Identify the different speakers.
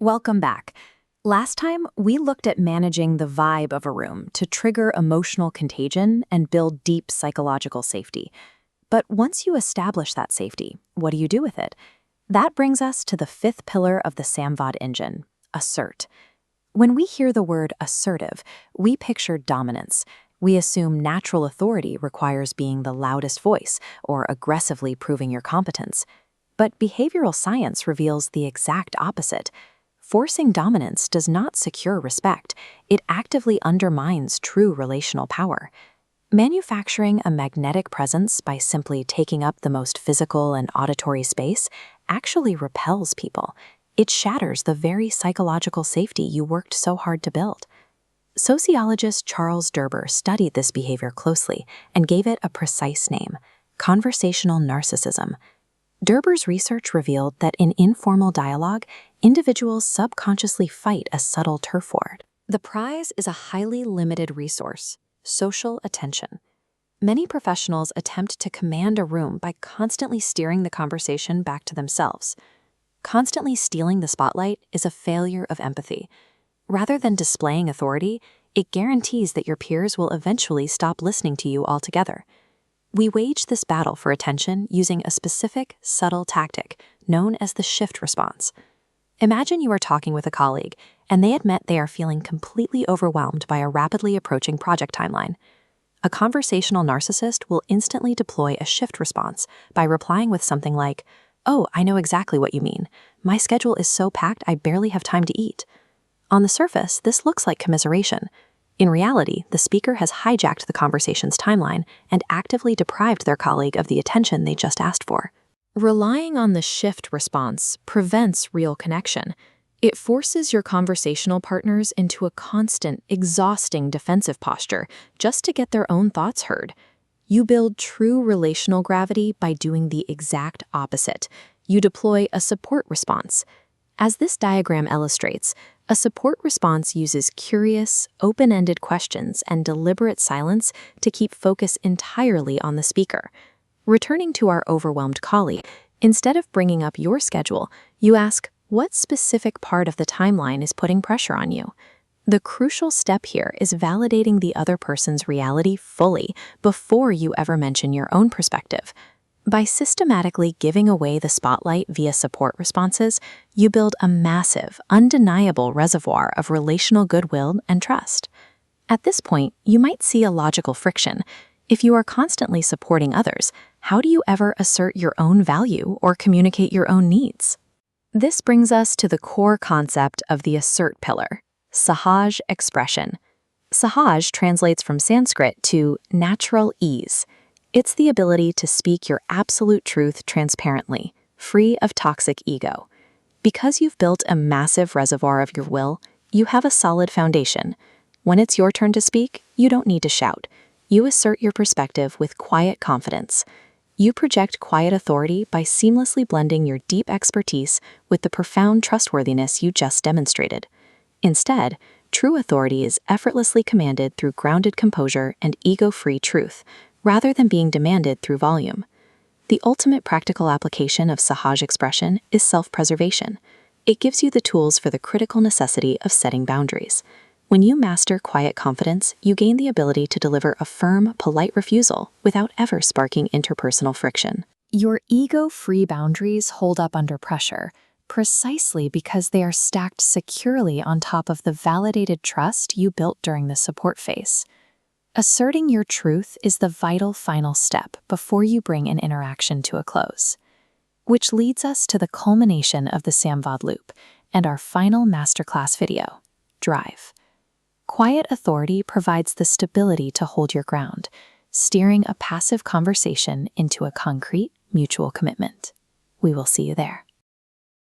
Speaker 1: Welcome back. Last time, we looked at managing the vibe of a room to trigger emotional contagion and build deep psychological safety. But once you establish that safety, what do you do with it? That brings us to the fifth pillar of the SAMVAD engine, assert. When we hear the word assertive, we picture dominance. We assume natural authority requires being the loudest voice or aggressively proving your competence. But behavioral science reveals the exact opposite. Forcing dominance does not secure respect. It actively undermines true relational power. Manufacturing a magnetic presence by simply taking up the most physical and auditory space actually repels people. It shatters the very psychological safety you worked so hard to build. Sociologist Charles Derber studied this behavior closely and gave it a precise name: conversational narcissism. Derber's research revealed that in informal dialogue, individuals subconsciously fight a subtle turf war. The prize is a highly limited resource: social attention. Many professionals attempt to command a room by constantly steering the conversation back to themselves. Constantly stealing the spotlight is a failure of empathy. Rather than displaying authority, it guarantees that your peers will eventually stop listening to you altogether. We wage this battle for attention using a specific, subtle tactic known as the shift response. Imagine you are talking with a colleague, and they admit they are feeling completely overwhelmed by a rapidly approaching project timeline. A conversational narcissist will instantly deploy a shift response by replying with something like, "Oh, I know exactly what you mean. My schedule is so packed I barely have time to eat." On the surface, this looks like commiseration. In reality, the speaker has hijacked the conversation's timeline and actively deprived their colleague of the attention they just asked for. Relying on the shift response prevents real connection. It forces your conversational partners into a constant, exhausting defensive posture just to get their own thoughts heard. You build true relational gravity by doing the exact opposite. You deploy a support response. As this diagram illustrates, a support response uses curious, open-ended questions and deliberate silence to keep focus entirely on the speaker. Returning to our overwhelmed colleague, instead of bringing up your schedule, you ask, what specific part of the timeline is putting pressure on you? The crucial step here is validating the other person's reality fully before you ever mention your own perspective. By systematically giving away the spotlight via support responses, you build a massive, undeniable reservoir of relational goodwill and trust. At this point, you might see a logical friction. If you are constantly supporting others, how do you ever assert your own value or communicate your own needs? This brings us to the core concept of the assert pillar: Sahage expression. Sahage translates from Sanskrit to natural ease. It's the ability to speak your absolute truth transparently, free of toxic ego. Because you've built a massive reservoir of your will, you have a solid foundation. When it's your turn to speak, you don't need to shout. You assert your perspective with quiet confidence. You project quiet authority by seamlessly blending your deep expertise with the profound trustworthiness you just demonstrated. Instead, true authority is effortlessly commanded through grounded composure and ego-free truth, rather than being demanded through volume. The ultimate practical application of Sahage expression is self-preservation. It gives you the tools for the critical necessity of setting boundaries. When you master quiet confidence, you gain the ability to deliver a firm, polite refusal without ever sparking interpersonal friction. Your ego-free boundaries hold up under pressure, precisely because they are stacked securely on top of the validated trust you built during the support phase. Asserting your truth is the vital final step before you bring an interaction to a close. Which leads us to the culmination of the SAMVAD loop and our final masterclass video, drive. Quiet authority provides the stability to hold your ground, steering a passive conversation into a concrete, mutual commitment. We will see you there.